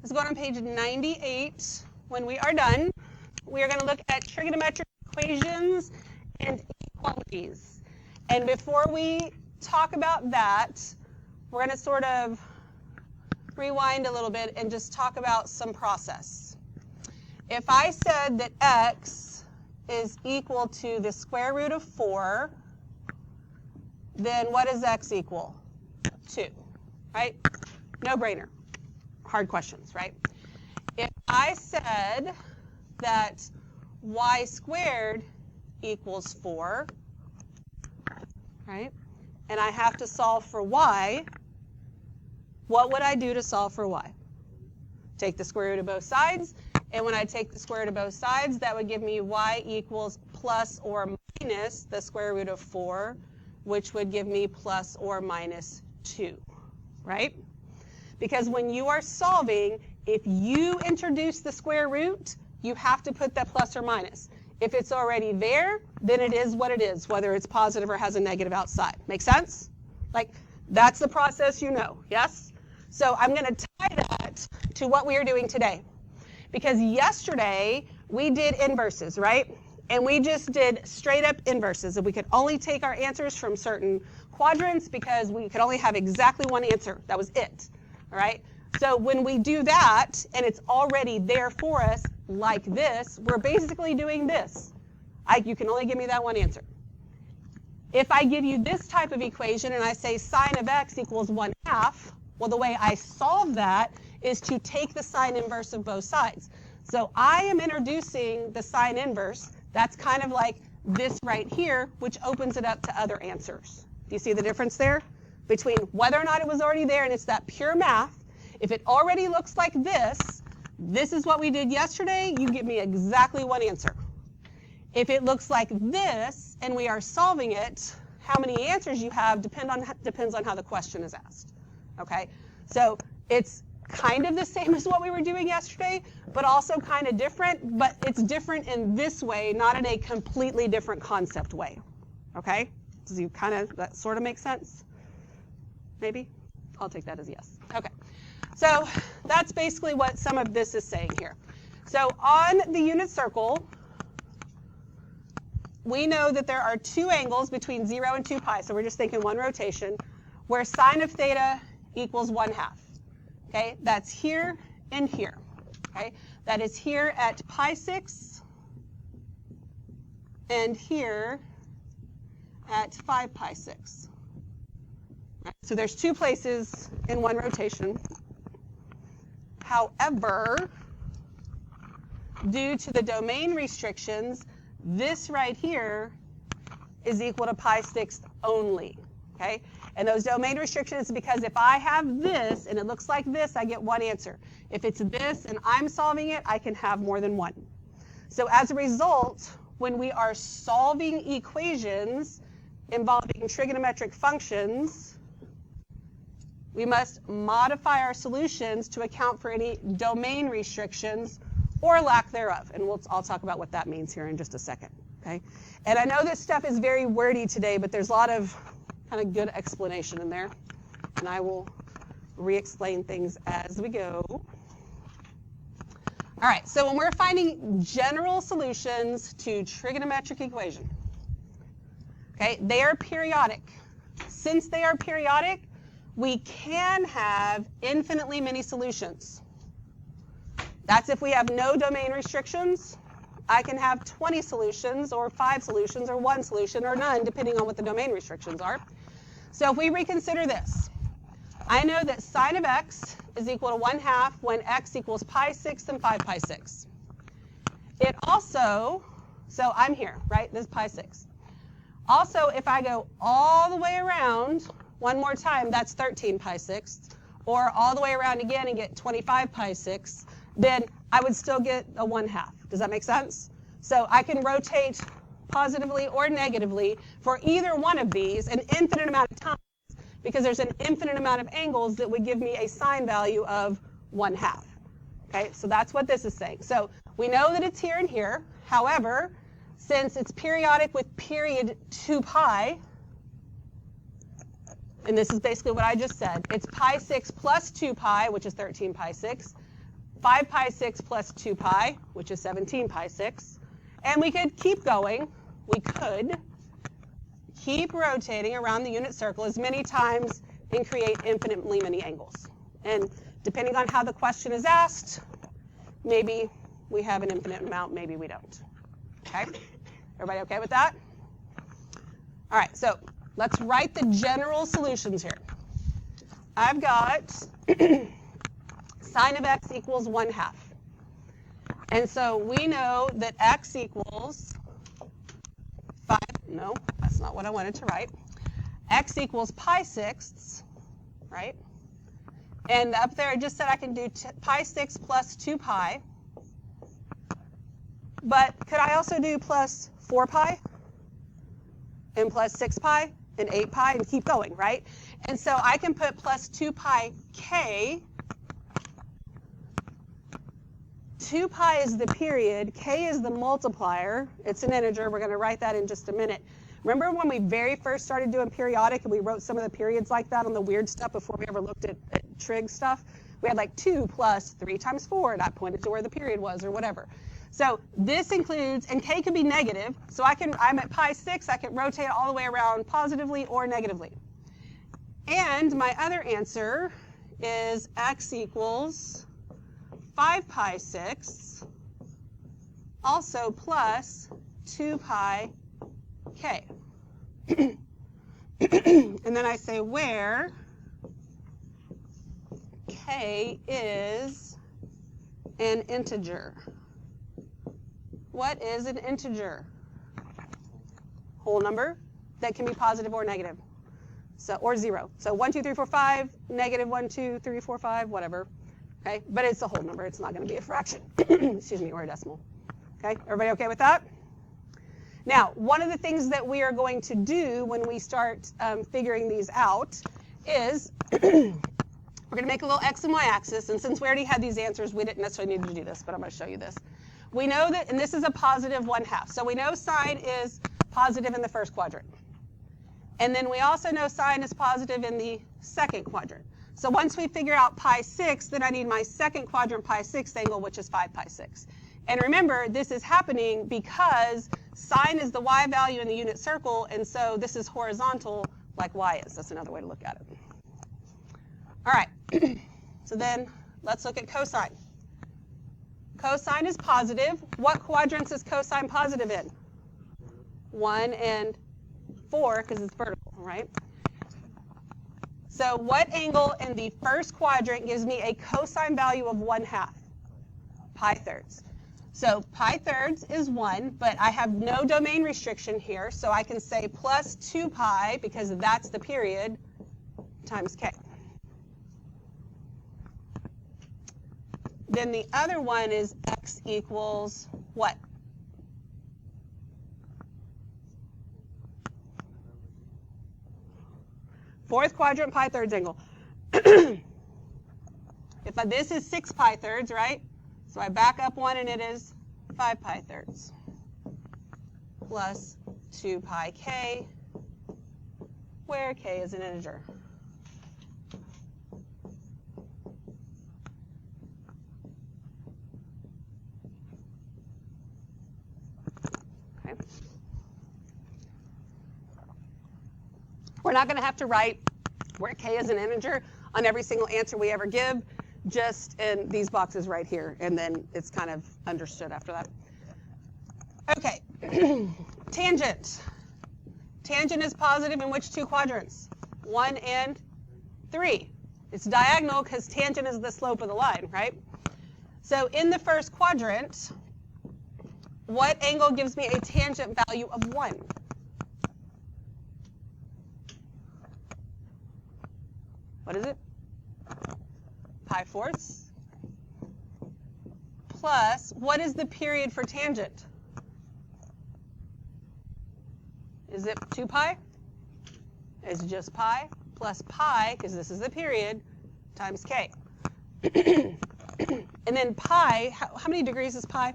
Let's go on page 98. When we are done, we are going to look at trigonometric equations and inequalities. And before we talk about that, we're going to sort of rewind a little bit and just talk about some process. If I said that x is equal to the square root of 4, then what does x equal? 2, right? No brainer. Hard questions, right? If I said that y squared equals 4, right? And I have to solve for y, what would I do to solve for y? Take the square root of both sides, and when I take the square root of both sides, that would give me y equals plus or minus the square root of 4, which would give me plus or minus 2, right? Because when you are solving, if you introduce the square root, you have to put that plus or minus. If it's already there, then it is what it is, whether it's positive or has a negative outside. Make sense? Like, that's the process you know, yes? So I'm going to tie that to what we are doing today. Because yesterday, we did inverses, right? And we just did straight up inverses. And we could only take our answers from certain quadrants because we could only have exactly one answer. That was it, all right? So when we do that, and it's already there for us, like this, we're basically doing this. You can only give me that one answer. If I give you this type of equation and I say sine of x equals 1/2, well, the way I solve that is to take the sine inverse of both sides. So I am introducing the sine inverse. That's kind of like this right here, which opens it up to other answers. Do you see the difference there? Between whether or not it was already there and it's that pure math. If it already looks like this is what we did yesterday, you give me exactly one answer. If it looks like this and we are solving it, how many answers you have depends on how the question is asked. Okay? So it's kind of the same as what we were doing yesterday, but also kind of different, but it's different in this way, not in a completely different concept way. Okay? Does you that sort of make sense? Maybe? I'll take that as yes. Okay. So that's basically what some of this is saying here. So on the unit circle, we know that there are two angles between 0 and 2 pi, so we're just thinking one rotation, where sine of theta equals 1/2. Okay, that's here and here. Okay, that is here at pi 6 and here at 5 pi 6. Right, so there's two places in one rotation. However, due to the domain restrictions, this right here is equal to pi 6 only, okay? And those domain restrictions is because if I have this and it looks like this, I get one answer. If it's this and I'm solving it, I can have more than one. So as a result, when we are solving equations involving trigonometric functions, we must modify our solutions to account for any domain restrictions or lack thereof. And I'll talk about what that means here in just a second. Okay? And I know this stuff is very wordy today, but there's a lot of kind of good explanation in there. And I will re-explain things as we go. All right, so when we're finding general solutions to trigonometric equation, okay, they are periodic. Since they are periodic, we can have infinitely many solutions. That's if we have no domain restrictions. I can have 20 solutions or 5 solutions or 1 solution or none, depending on what the domain restrictions are. So if we reconsider this, I know that sine of x is equal to 1/2 when x equals pi 6 and 5 pi 6. It also, so I'm here, right? This is pi 6. Also, if I go all the way around, one more time, that's 13 pi 6, or all the way around again and get 25 pi 6, then I would still get a 1/2. Does that make sense? So I can rotate positively or negatively for either one of these an infinite amount of times because there's an infinite amount of angles that would give me a sine value of 1/2. Okay, so that's what this is saying. So we know that it's here and here. However, since it's periodic with period 2 pi, and this is basically what I just said, it's pi 6 plus 2 pi, which is 13 pi 6, 5 pi 6 plus 2 pi, which is 17 pi 6. And we could keep going. We could keep rotating around the unit circle as many times and create infinitely many angles. And depending on how the question is asked, maybe we have an infinite amount, maybe we don't. Okay? Everybody okay with that? All right, so let's write the general solutions here. I've got sine of x equals 1/2. And so we know that x equals 5, no, that's not what I wanted to write. X equals pi 6ths, right? And up there I just said I can do pi 6 plus 2 pi. But could I also do plus 4 pi and plus 6 pi and 8 pi and keep going, right? And so I can put plus 2 pi k. 2 pi is the period, k is the multiplier. It's an integer. We're going to write that in just a minute. Remember when we very first started doing periodic and we wrote some of the periods like that on the weird stuff before we ever looked at trig stuff? We had like 2 plus 3 times 4, and I pointed to where the period was or whatever. So this includes, and k could be negative, so I'm at pi 6, I can rotate all the way around positively or negatively. And my other answer is x equals 5 pi 6, also plus 2 pi k. And then I say where k is an integer. What is an integer? Whole number that can be positive or negative. So, or 0. So 1, 2, 3, 4, 5, negative 1, 2, 3, 4, 5, whatever. Okay, but it's a whole number. It's not going to be a fraction, excuse me, or a decimal. Okay, everybody okay with that? Now, one of the things that we are going to do when we start figuring these out is we're going to make a little x and y axis. And since we already had these answers, we didn't necessarily need to do this, but I'm going to show you this. We know that, and this is a positive 1/2. So we know sine is positive in the first quadrant. And then we also know sine is positive in the second quadrant. So once we figure out pi 6, then I need my second quadrant pi 6 angle, which is 5 pi 6. And remember, this is happening because sine is the y value in the unit circle, and so this is horizontal like y is. That's another way to look at it. All right, so then let's look at cosine. Cosine is positive. What quadrants is cosine positive in? 1 and 4, because it's vertical, right? So what angle in the first quadrant gives me a cosine value of 1/2? Pi thirds. So pi thirds is 1, but I have no domain restriction here, so I can say plus 2 pi, because that's the period, times k. Then the other one is x equals what? Fourth quadrant pi thirds angle. This is 6 pi thirds, right? So I back up 1 and it is 5 pi thirds plus 2 pi k, where k is an integer. Okay. We're not going to have to write where k is an integer on every single answer we ever give, just in these boxes right here, and then it's kind of understood after that. Okay, tangent. Tangent is positive in which two quadrants? 1 and 3. It's diagonal because tangent is the slope of the line, right? So in the first quadrant, what angle gives me a tangent value of 1? What is it? Pi fourths. Plus, what is the period for tangent? Is it 2 pi? It's just pi plus pi, because this is the period, times k. And then pi, how many degrees is pi?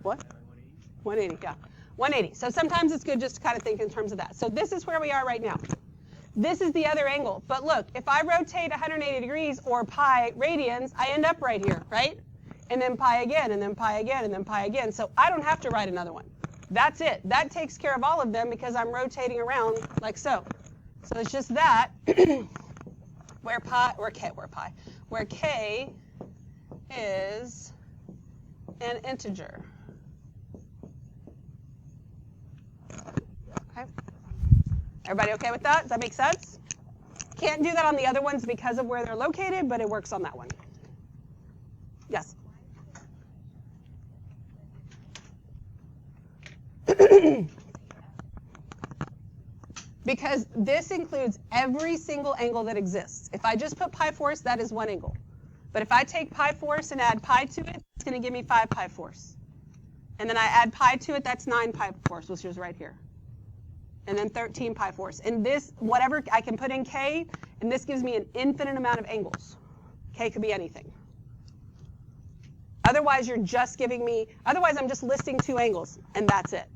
What? 180, yeah. 180. So sometimes it's good just to kind of think in terms of that. So this is where we are right now. This is the other angle. But look, if I rotate 180 degrees or pi radians, I end up right here, right? And then pi again, and then pi again, and then pi again. So I don't have to write another one. That's it. That takes care of all of them because I'm rotating around like so. So it's just that where k is an integer. Okay. Everybody okay with that? Does that make sense? Can't do that on the other ones because of where they're located, but it works on that one. Yes? Because this includes every single angle that exists. If I just put pi fourths, that is one angle. But if I take pi fourths and add pi to it, it's going to give me 5 pi fourths. And then I add pi to it, that's 9 pi fourths, which is right here. And then 13 pi fourths. And this, whatever, I can put in k, and this gives me an infinite amount of angles. K could be anything. Otherwise, you're just giving me, otherwise I'm just listing 2 angles, and that's it.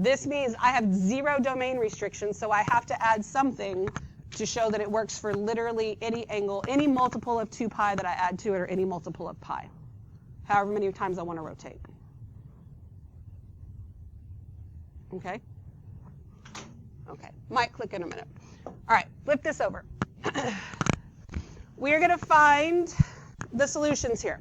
This means I have 0 domain restrictions, so I have to add something to show that it works for literally any angle, any multiple of 2 pi that I add to it, or any multiple of pi, however many times I want to rotate. Okay? Okay, might click in a minute. All right, flip this over. We're going to find the solutions here.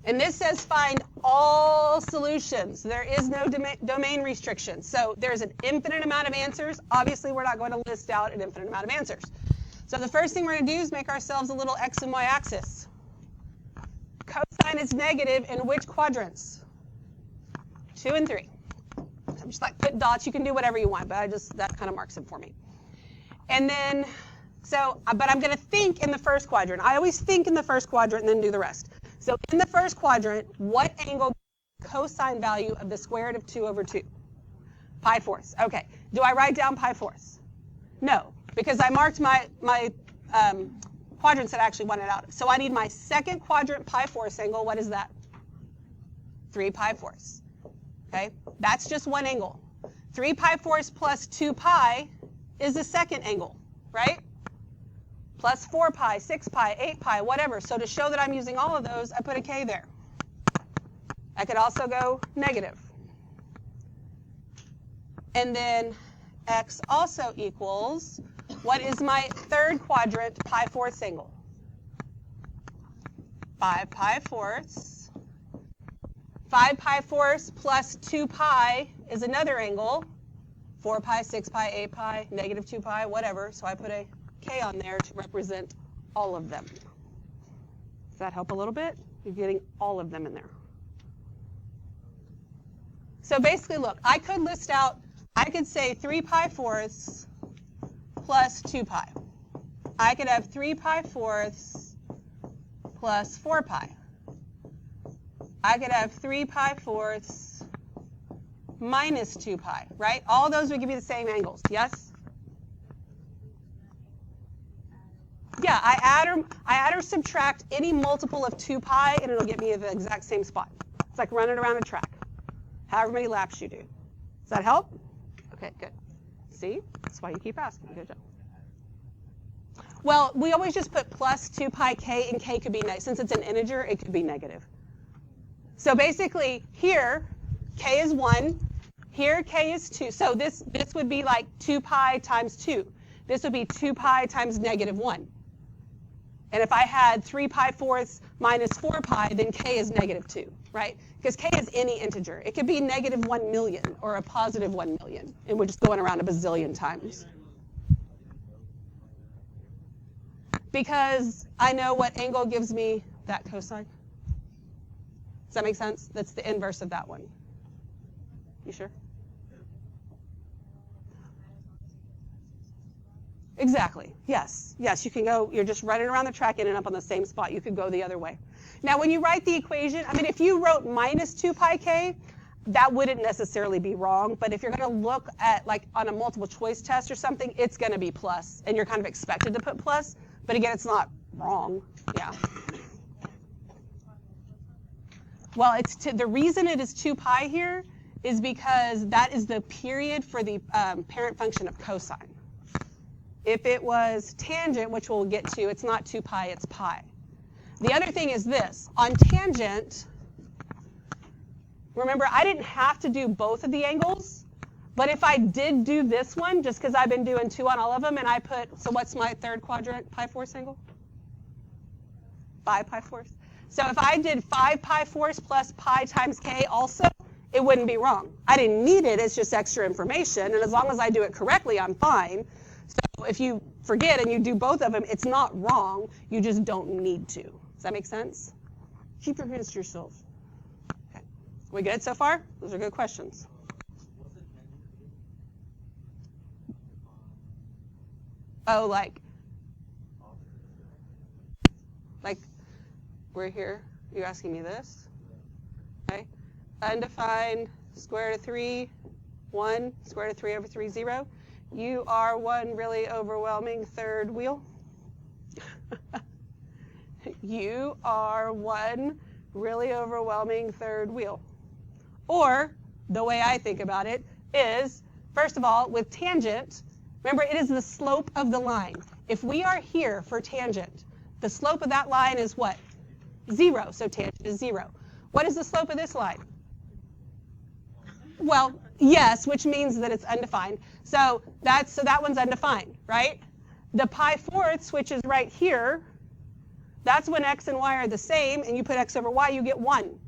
And this says find all solutions. There is no domain restriction. So there's an infinite amount of answers. Obviously, we're not going to list out an infinite amount of answers. So the first thing we're going to do is make ourselves a little x and y axis. Cosine is negative in which quadrants? 2 and 3. I'm just like put dots. You can do whatever you want, but that kind of marks it for me. And then, but I'm going to think in the first quadrant. I always think in the first quadrant and then do the rest. So in the first quadrant, what angle cosine value of the square root of 2 over 2? Pi fourths. Okay. Do I write down pi fourths? No, because I marked my quadrants that I actually wanted out of. So I need my second quadrant pi fourths angle. What is that? 3 pi fourths. Okay, that's just one angle. 3 pi fourths plus 2 pi is the second angle, right? Plus 4 pi, 6 pi, 8 pi, whatever. So to show that I'm using all of those, I put a k there. I could also go negative. And then x also equals, what is my third quadrant pi fourths angle? 5 pi fourths. 5 pi fourths plus 2 pi is another angle. 4 pi, 6 pi, 8 pi, negative 2 pi, whatever. So I put a k on there to represent all of them. Does that help a little bit? You're getting all of them in there. So basically, look, I could list out, I could say 3 pi fourths plus 2 pi. I could have 3 pi fourths plus 4 pi. I could have 3 pi fourths minus 2 pi, right? All those would give you the same angles, yes? Yeah, I add or subtract any multiple of 2 pi, and it'll get me at the exact same spot. It's like running around a track, however many laps you do. Does that help? Okay, good. See? That's why you keep asking. Good job. Well, we always just put plus 2 pi k, and k could be negative. Since it's an integer, it could be negative. So basically, here, k is 1. Here, k is 2. So this would be like 2 pi times 2. This would be 2 pi times negative 1. And if I had 3 pi fourths minus 4 pi, then k is negative 2, right? Because k is any integer. It could be negative 1 million or a positive 1 million. And we're just going around a bazillion times. Because I know what angle gives me that cosine. Does that make sense? That's the inverse of that one. You sure? Exactly. Yes. Yes, you can go, you're just running around the track and end up on the same spot. You could go the other way. Now, when you write the equation, I mean, if you wrote minus 2 pi k, that wouldn't necessarily be wrong. But if you're going to look at, like, on a multiple choice test or something, it's going to be plus. And you're kind of expected to put plus. But again, it's not wrong. Yeah. Well, the reason it is 2 pi here is because that is the period for the parent function of cosine. If it was tangent, which we'll get to, it's not 2 pi, it's pi. The other thing is this. On tangent, remember, I didn't have to do both of the angles, but if I did do this one, just because I've been doing 2 on all of them, and I put, so what's my third quadrant pi fourths angle? 5 pi fourths. So if I did 5 pi fourths plus pi times k also, it wouldn't be wrong. I didn't need it, it's just extra information, and as long as I do it correctly, I'm fine. So if you forget and you do both of them, it's not wrong, you just don't need to. Does that make sense? Keep your hands to yourself. Okay. We good so far? Those are good questions. Oh, like we're here. You're asking me this? Okay. Undefined, square root of 3, 1, square root of 3 over 3, 0. You are one really overwhelming third wheel. You are one really overwhelming third wheel. Or, the way I think about it is, first of all, with tangent, remember it is the slope of the line. If we are here for tangent, the slope of that line is what? 0, so tangent is 0. What is the slope of this line? Well, yes, which means that it's undefined. So that one's undefined, right? The pi fourths, which is right here, that's when x and y are the same, and you put x over y, you get 1.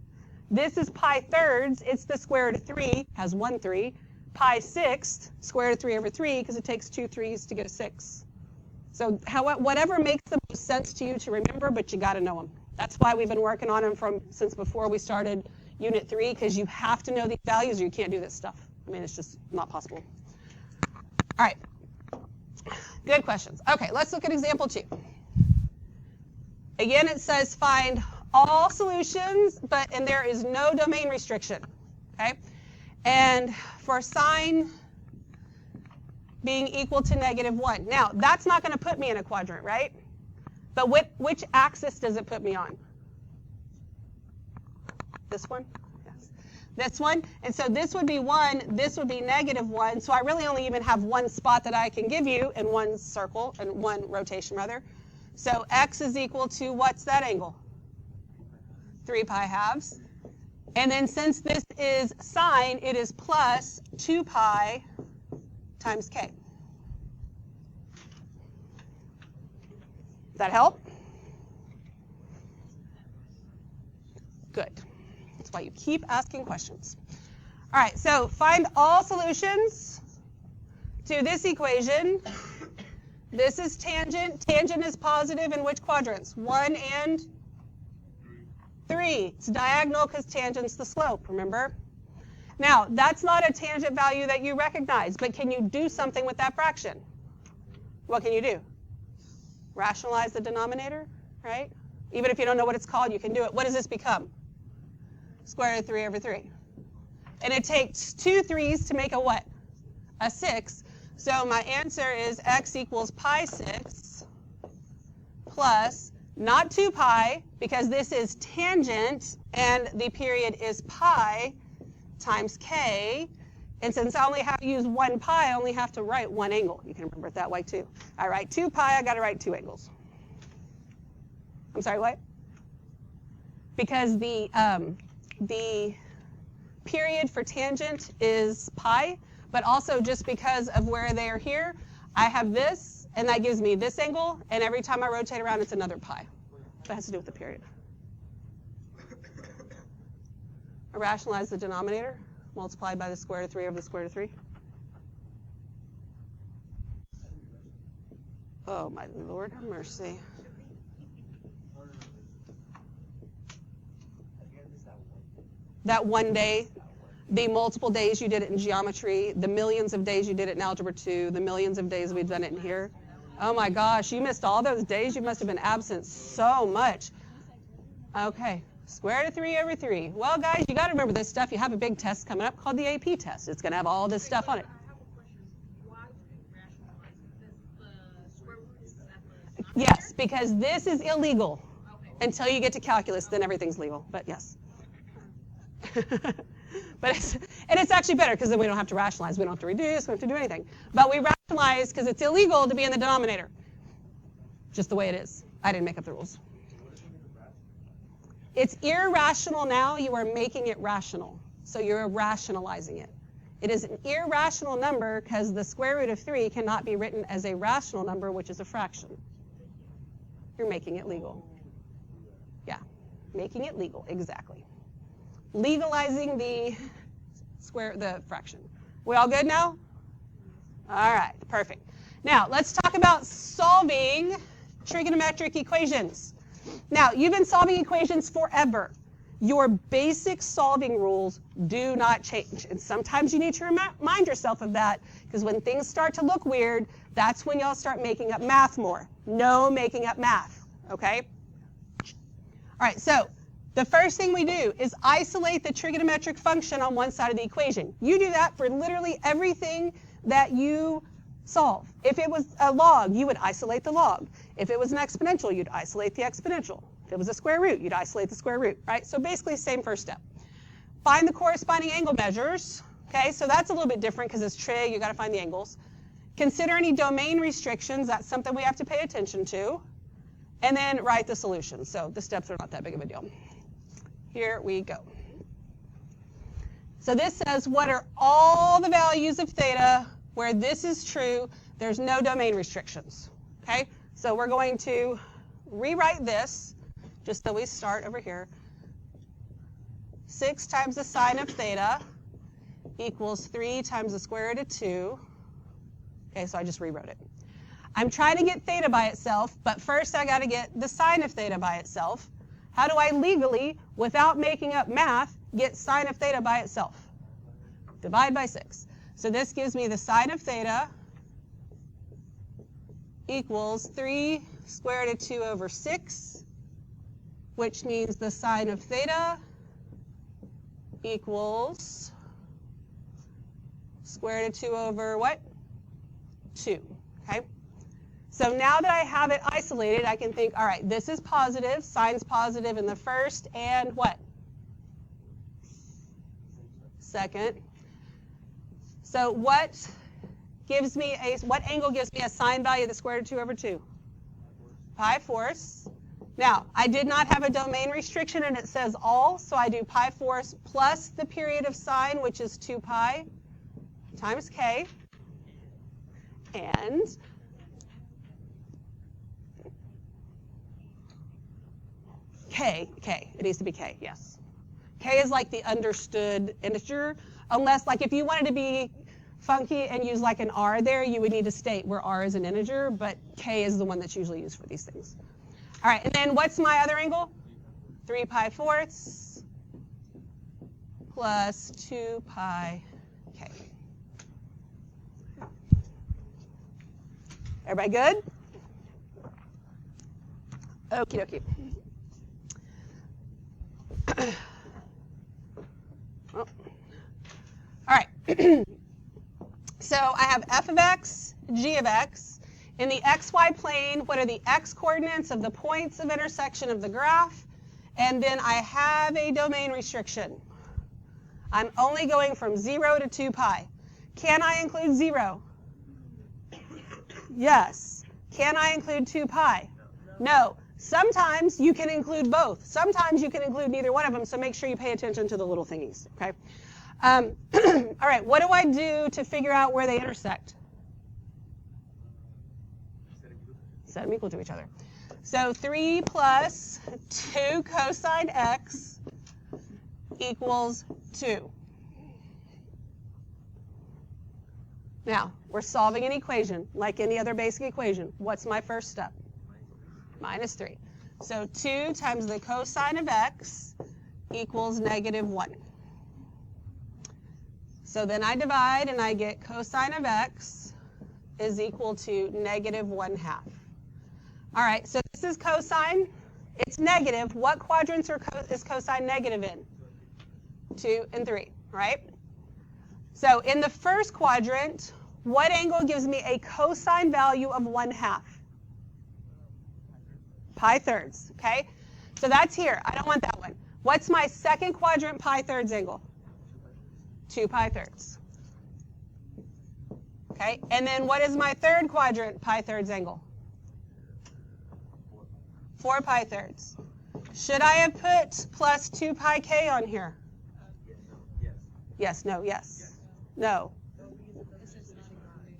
This is pi thirds, it's the square root of 3, has 1 3. Pi sixths, square root of 3 over 3, because it takes 2 3s to get a 6. So whatever makes the most sense to you to remember, but you got to know them. That's why we've been working on them since before we started Unit 3, because you have to know these values or you can't do this stuff. I mean, it's just not possible. All right. Good questions. Okay, let's look at example 2. Again, it says find all solutions, and there is no domain restriction. Okay? And for sine being equal to -1. Now, that's not going to put me in a quadrant, right? But which axis does it put me on? This one? Yes. This one. And so this would be 1, this would be -1. So I really only even have one spot that I can give you in one circle, and one rotation rather. So x is equal to, what's that angle? 3 pi halves. And then since this is sine, it is plus 2 pi times k. Does that help? Good. That's why you keep asking questions. All right, so find all solutions to this equation. This is tangent. Tangent is positive in which quadrants? 1 and 3. It's diagonal because tangent's the slope, remember? Now, that's not a tangent value that you recognize, but can you do something with that fraction? What can you do? Rationalize the denominator, right? Even if you don't know what it's called, you can do it. What does this become? Square root of 3 over 3. And it takes 2 3s to make a what? A 6. So my answer is x equals pi 6 plus, not 2 pi, because this is tangent, and the period is pi, times k. And since I only have to use 1 pi, I only have to write one angle. You can remember it that way too. I write 2 pi, I got to write 2 angles. I'm sorry, what? Because the period for tangent is pi, but also just because of where they are here, I have this, and that gives me this angle, and every time I rotate around, it's another pi. That has to do with the period. I rationalize the denominator, multiplied by the square root of 3 over the square root of 3. Oh, my Lord have mercy. That one day, the multiple days you did it in geometry, the millions of days you did it in algebra 2, the millions of days we've done it in here. Oh my gosh, you missed all those days. You must have been absent so much. Okay, square root of 3 over 3. Well, guys, you got to remember this stuff. You have a big test coming up called the AP test. It's going to have all this stuff on it. Yes, because this is illegal until you get to calculus. Then everything's legal. But yes. But it's actually better because then we don't have to rationalize. We don't have to reduce. We don't have to do anything. But we rationalize because it's illegal to be in the denominator. Just the way it is. I didn't make up the rules. It's irrational now. You are making it rational. So you're rationalizing it. It is an irrational number because the square root of 3 cannot be written as a rational number, which is a fraction. You're making it legal. Yeah, making it legal, exactly. Legalizing the fraction. We all good now? All right, perfect. Now, let's talk about solving trigonometric equations. Now, you've been solving equations forever. Your basic solving rules do not change. And sometimes you need to remind yourself of that, because when things start to look weird, that's when y'all start making up math more. No making up math, okay? All right, so the first thing we do is isolate the trigonometric function on one side of the equation. You do that for literally everything that you solve. If it was a log, you would isolate the log. If it was an exponential, you'd isolate the exponential. If it was a square root, you'd isolate the square root, right? So basically, same first step. Find the corresponding angle measures. Okay, so that's a little bit different because it's trig, you got to find the angles. Consider any domain restrictions. That's something we have to pay attention to. And then write the solution. So the steps are not that big of a deal. Here we go. So this says, what are all the values of theta where this is true? There's no domain restrictions. Okay, so we're going to rewrite this, just so we start over here. 6 times the sine of theta equals 3 times the square root of 2. Okay, so I just rewrote it. I'm trying to get theta by itself, but first I got to get the sine of theta by itself. How do I legally, without making up math, get sine of theta by itself? Divide by 6. So this gives me the sine of theta equals 3 square root of 2 over 6, which means the sine of theta equals square root of 2 over what? 2, okay? So now that I have it isolated, I can think, all right, this is positive, sine's positive in the first, and what? Second. So what angle gives me a sine value of the square root of 2 over 2? Pi fourths. Now, I did not have a domain restriction, and it says all, so I do pi fourths plus the period of sine, which is 2 pi times k, and k. It needs to be k, yes. K is like the understood integer, unless, like, if you wanted to be funky and use like an r there, you would need to state where r is an integer, but k is the one that's usually used for these things. All right, and then what's my other angle? 3 pi fourths plus 2 pi k. Everybody good? Okie dokie. Oh. All right. So I have f of x, g of x. In the xy plane, what are the x coordinates of the points of intersection of the graph? And then I have a domain restriction. I'm only going from 0 to 2 pi. Can I include 0? Yes. Can I include 2 pi? No. Sometimes you can include both. Sometimes you can include neither one of them, so make sure you pay attention to the little thingies, okay? All right, what do I do to figure out where they intersect? Set them equal to each other. So 3 plus 2 cosine x equals 2. Now, we're solving an equation like any other basic equation. What's my first step? Minus 3. So 2 times the cosine of x equals -1. So then I divide and I get cosine of x is equal to -1/2. All right, so this is cosine. It's negative. What quadrants is cosine negative in? 2 and 3, right? So in the first quadrant, what angle gives me a cosine value of 1/2? Pi thirds, okay? So that's here. I don't want that one. What's my second quadrant pi thirds angle? 2 pi thirds. Okay, and then what is my third quadrant pi thirds angle? 4 pi thirds. Should I have put plus 2 pi k on here? Yes, no, yes. No.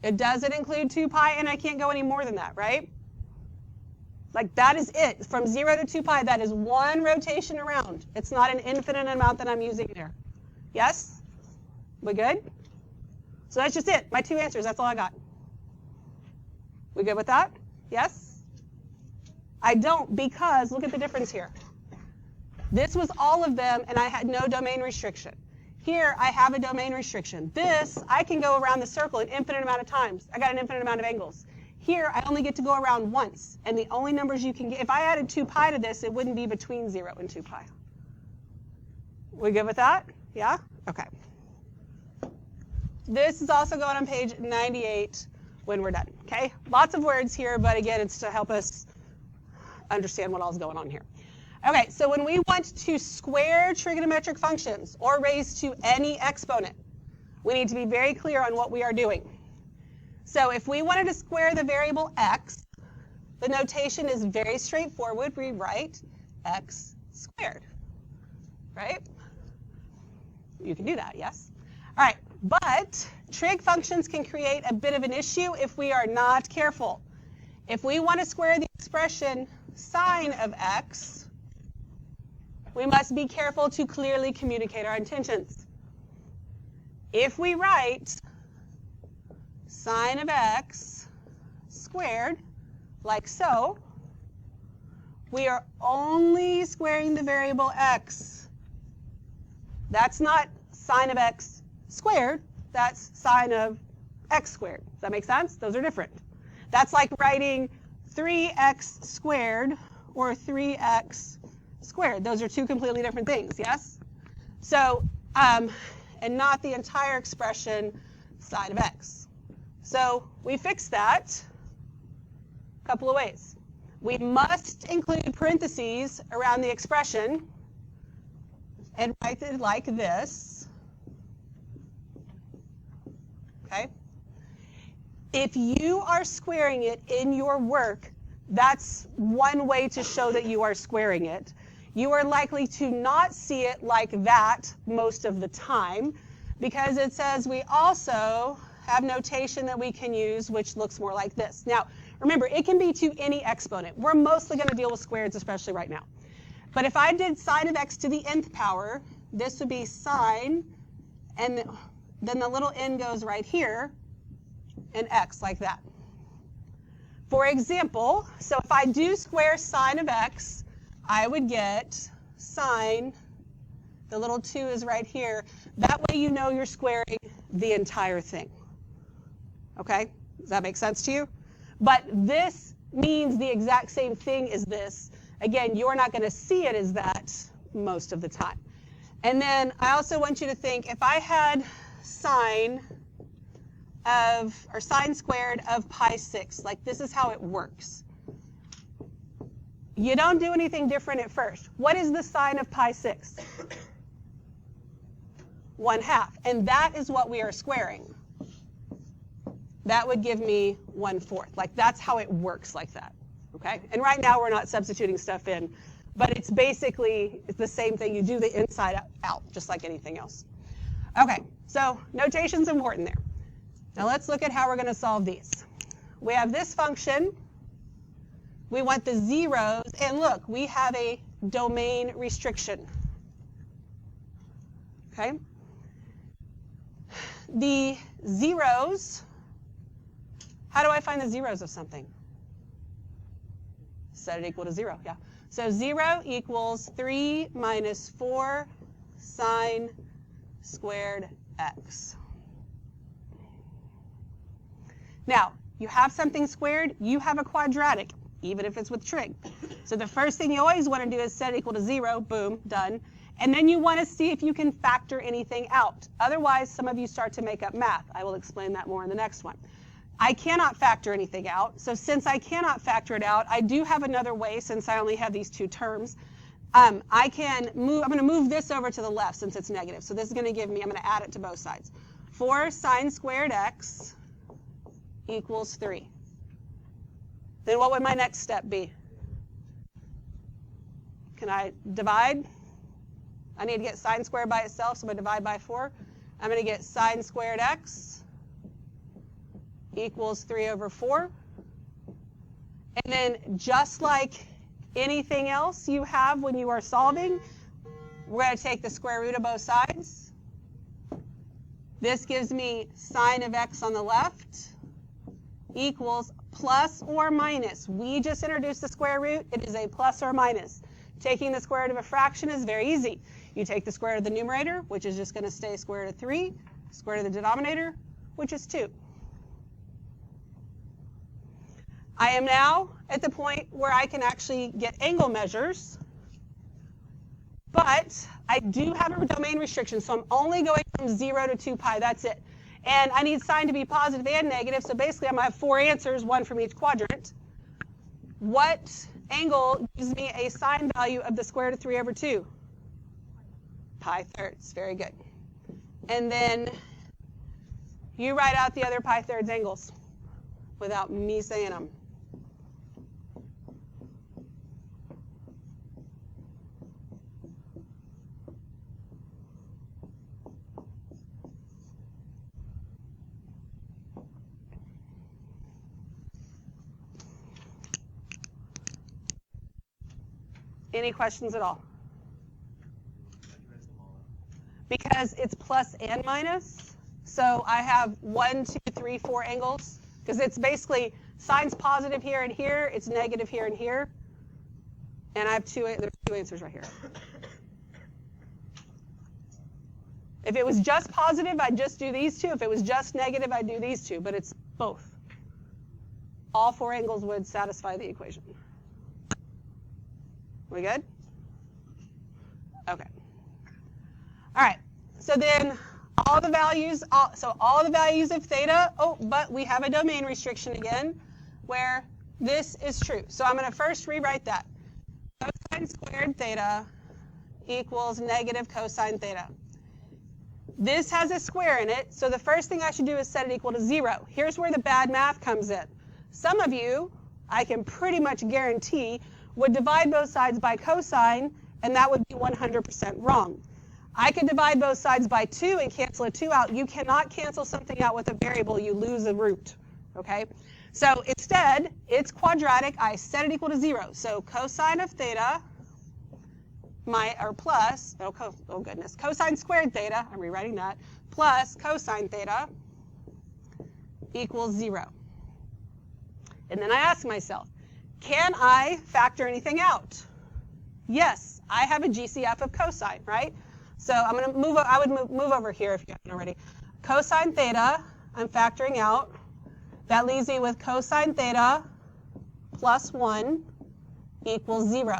It doesn't include 2 pi, and I can't go any more than that, right? Like, that is it. From 0 to 2 pi, that is one rotation around. It's not an infinite amount that I'm using there. Yes? We good? So that's just it. My 2 answers. That's all I got. We good with that? Yes? I don't, because look at the difference here. This was all of them, and I had no domain restriction. Here, I have a domain restriction. This, I can go around the circle an infinite amount of times. I got an infinite amount of angles. Here, I only get to go around once, and the only numbers you can get, if I added 2 pi to this, it wouldn't be between 0 and 2 pi. We good with that? Yeah? Okay. This is also going on page 98 when we're done, okay? Lots of words here, but again, it's to help us understand what all is going on here. Okay, so when we want to square trigonometric functions or raise to any exponent, we need to be very clear on what we are doing. So if we wanted to square the variable x, the notation is very straightforward. We write x squared, right? You can do that, yes? All right, but trig functions can create a bit of an issue if we are not careful. If we want to square the expression sine of x, we must be careful to clearly communicate our intentions. If we write sine of x squared, like so, we are only squaring the variable x. That's not sine of x squared, that's sine of x squared. Does that make sense? Those are different. That's like writing 3x squared or 3x squared. Those are two completely different things, yes? So, and not the entire expression sine of x. So we fix that a couple of ways. We must include parentheses around the expression and write it like this. Okay? If you are squaring it in your work, that's one way to show that you are squaring it. You are likely to not see it like that most of the time because it says we also have notation that we can use which looks more like this. Now, remember, it can be to any exponent. We're mostly going to deal with squareds, especially right now. But if I did sine of x to the nth power, this would be sine, and then the little n goes right here, and x like that. For example, so if I do square sine of x, I would get sine, the little 2 is right here. That way you know you're squaring the entire thing. Okay? Does that make sense to you? But this means the exact same thing as this. Again, you're not going to see it as that most of the time. And then I also want you to think, if I had sine squared of pi 6, like this is how it works. You don't do anything different at first. What is the sine of pi 6? 1/2. And that is what we are squaring. That would give me 1/4. Like that's how it works like that. Okay? And right now we're not substituting stuff in, but it's basically the same thing. You do the inside out, just like anything else. Okay, so notation's important there. Now let's look at how we're going to solve these. We have this function. We want the zeros, and look, we have a domain restriction. Okay? The zeros, how do I find the zeros of something? Set it equal to 0, yeah. So 0 equals 3 minus 4 sine squared x. Now, you have something squared, you have a quadratic, even if it's with trig. So the first thing you always want to do is set it equal to 0, boom, done. And then you want to see if you can factor anything out. Otherwise, some of you start to make up math. I will explain that more in the next one. I cannot factor anything out. So since I cannot factor it out, I do have another way, since I only have these two terms. I can move, I'm going to move this over to the left since it's negative. So this is going to give me, I'm going to add it to both sides. 4 sine squared x equals 3. Then what would my next step be? Can I divide? I need to get sine squared by itself, so I'm going to divide by 4. I'm going to get sine squared x equals 3 over 4. And then just like anything else you have when you are solving, we're going to take the square root of both sides. This gives me sine of x on the left equals plus or minus. We just introduced the square root. It is a plus or minus. Taking the square root of a fraction is very easy. You take the square root of the numerator, which is just going to stay square root of 3, square root of the denominator, which is 2. I am now at the point where I can actually get angle measures, but I do have a domain restriction, so I'm only going from 0 to 2 pi, that's it. And I need sine to be positive and negative, so basically I'm going to have 4 answers, 1 from each quadrant. What angle gives me a sine value of the square root of 3 over 2? Pi thirds, very good. And then you write out the other pi thirds angles without me saying them. Any questions at all? Because it's plus and minus, so I have 1, 2, 3, 4 angles, because it's basically sine's positive here and here, it's negative here and here, and I have there's 2 answers right here. If it was just positive, I'd just do these 2. If it was just negative, I'd do these 2, but it's both. All 4 angles would satisfy the equation. We good? Okay. All right. So then all the values of theta, but we have a domain restriction again where this is true. So I'm going to first rewrite that. Cosine squared theta equals negative cosine theta. This has a square in it, so the first thing I should do is set it equal to 0. Here's where the bad math comes in. Some of you, I can pretty much guarantee, would divide both sides by cosine, and that would be 100% wrong. I could divide both sides by 2 and cancel a 2 out. You cannot cancel something out with a variable. You lose a root, okay? So instead, it's quadratic. I set it equal to 0. So cosine of theta, cosine squared theta, I'm rewriting that, plus cosine theta equals 0. And then I ask myself, can I factor anything out? Yes, I have a GCF of cosine, right? So I'm going to move. I would move over here if you haven't already. Cosine theta, I'm factoring out. That leaves me with cosine theta plus 1 equals 0.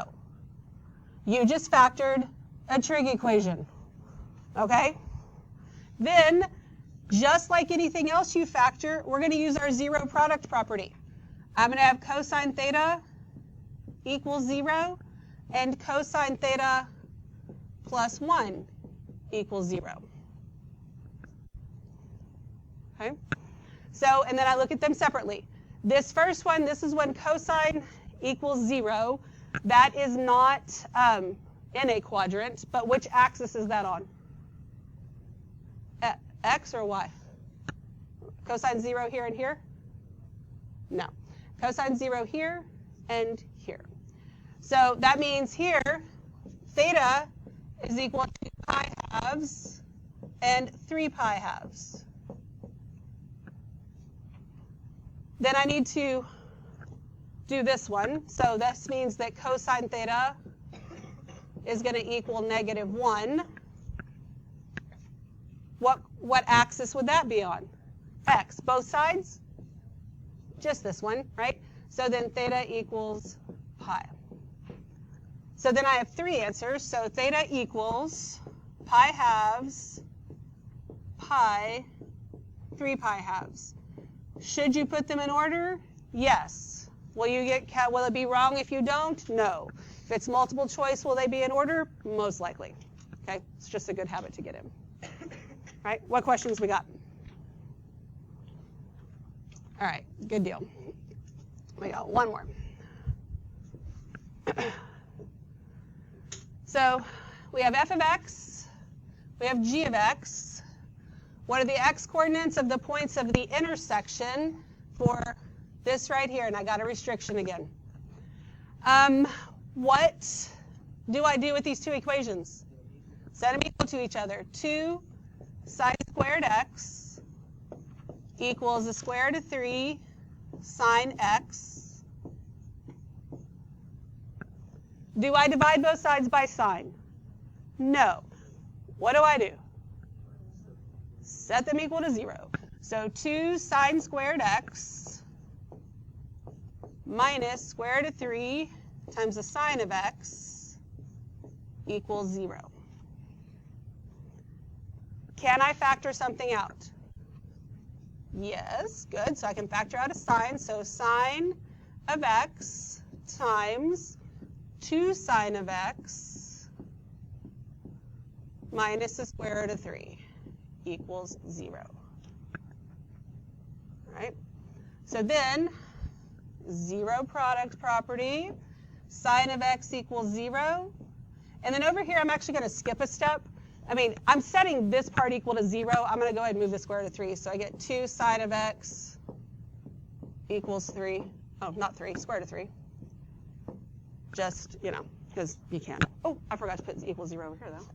You just factored a trig equation, okay? Then, just like anything else you factor, we're going to use our zero product property. I'm going to have cosine theta equals 0 and cosine theta plus 1 equals 0. Okay? So, and then I look at them separately. This first one, this is when cosine equals 0. That is not in a quadrant, but which axis is that on? X or Y? Cosine 0 here and here? No. Cosine 0 here and here. So that means here, theta is equal to pi halves and 3 pi halves. Then I need to do this one. So this means that cosine theta is going to equal -1. What axis would that be on? X. Both sides? Just this one, right? So then theta equals pi. So then I have 3 answers. So theta equals pi halves, pi, 3 pi halves. Should you put them in order? Yes. Will it be wrong if you don't? No. If it's multiple choice, will they be in order? Most likely. Okay, it's just a good habit to get in. All right, what questions we got? All right, good deal. We got one more. So we have f of x, we have g of x. What are the x coordinates of the points of the intersection for this right here? And I got a restriction again. What do I do with these two equations? Set them equal to each other. 2 sine squared x equals the square root of 3 sine x. Do I divide both sides by sine? No. What do? Set them equal to 0. So 2 sine squared x minus square root of 3 times the sine of x equals 0. Can I factor something out? Yes, good. So I can factor out a sine. So sine of x times 2 sine of x minus the square root of 3 equals 0. All right. So then 0 product property, sine of x equals 0. And then over here, I'm actually going to skip a step. I mean, I'm setting this part equal to 0. I'm going to go ahead and move the square root of 3. So I get 2 sine of x equals 3. Oh, not 3, square root of 3. Just, because you can. Oh, I forgot to put equals 0 over here, though.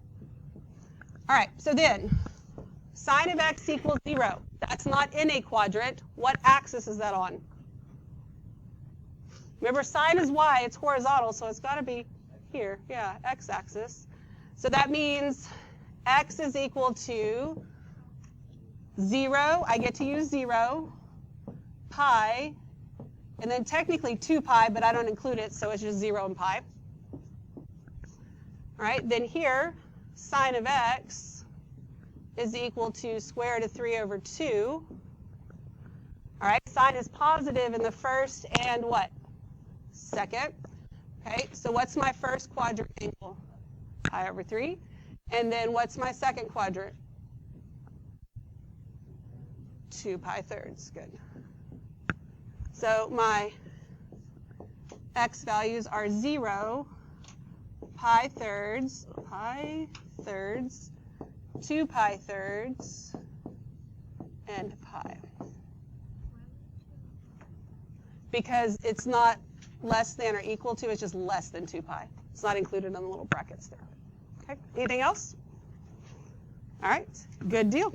All right, so then sine of x equals 0. That's not in a quadrant. What axis is that on? Remember, sine is y. It's horizontal, so it's got to be here. Yeah, x-axis. So that means x is equal to 0. I get to use 0, pi, and then technically 2 pi, but I don't include it, so it's just 0 and pi. All right, then here, sine of x is equal to square root of 3 over 2. All right, sine is positive in the first and what? Second. Okay, so what's my first quadrant angle? Pi over 3. And then what's my second quadrant? 2 pi thirds. Good. So my x values are 0, pi thirds, 2 pi thirds, and pi. Because it's not less than or equal to, it's just less than 2 pi. It's not included in the little brackets there. Okay, anything else? All right, good deal.